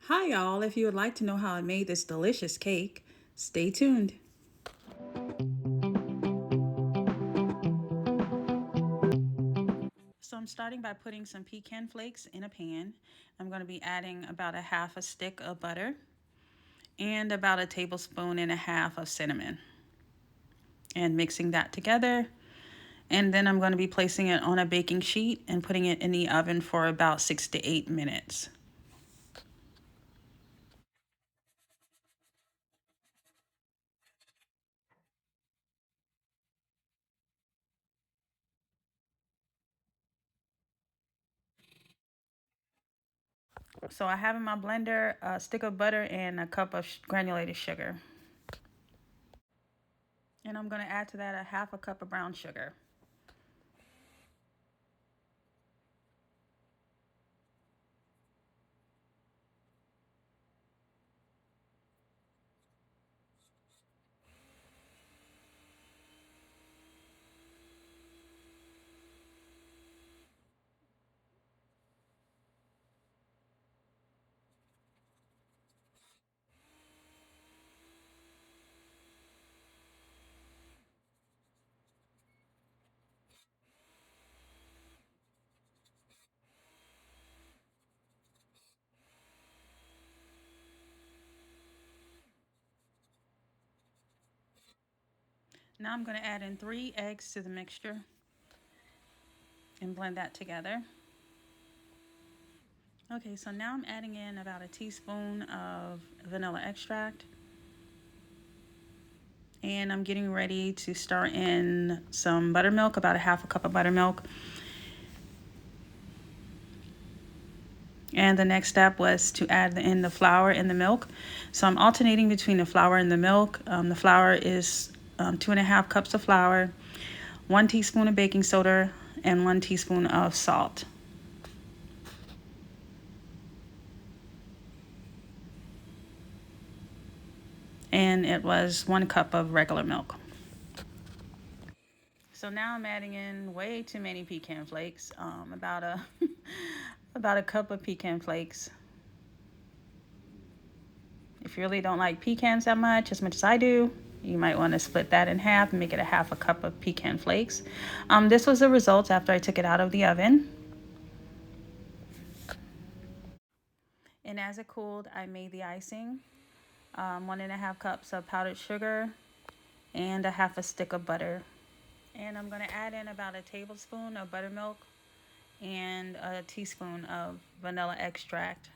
Hi y'all, if you would like to know how I made this delicious cake, stay tuned. So I'm starting by putting some pecan flakes in a pan. I'm going to be adding about a half a stick of butter and about a tablespoon and a half of cinnamon and mixing that together. And then I'm going to be placing it on a baking sheet and putting it in the oven for about 6 to 8 minutes. So I have in my blender a stick of butter and a cup of granulated sugar. And I'm going to add to that a half a cup of brown sugar. Now I'm going to add in 3 eggs to the mixture and blend that together. Okay, so now I'm adding in about a teaspoon of vanilla extract. And I'm getting ready to stir in some buttermilk, about a half a cup of buttermilk. And the next step was to add in the flour and the milk. So I'm alternating between the flour and the milk. The flour is 2.5 cups of flour, 1 teaspoon of baking soda, and 1 teaspoon of salt. And it was 1 cup of regular milk. So now I'm adding in way too many pecan flakes, about a about a cup of pecan flakes. If you really don't like pecans that much, as much as I do, you might want to split that in half and make it a half a cup of pecan flakes. This was the result after I took it out of the oven. And as it cooled, I made the icing. 1.5 cups of powdered sugar and a half a stick of butter. And I'm going to add in about a tablespoon of buttermilk and a teaspoon of vanilla extract.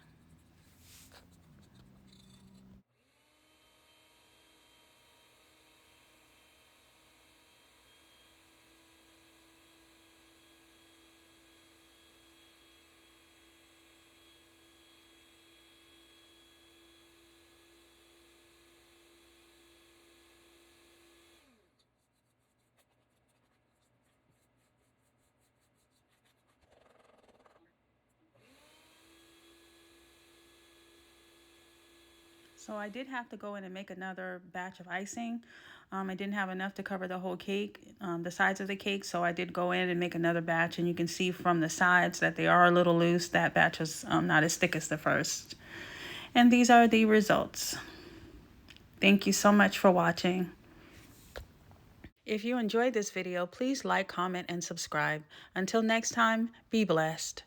So I did have to go in and make another batch of icing. I didn't have enough to cover the whole cake, the sides of the cake, so I did go in and make another batch, and you can see from the sides that they are a little loose. That batch was not as thick as the first. And these are the results. Thank you so much for watching. If you enjoyed this video, please like, comment, and subscribe. Until next time, be blessed.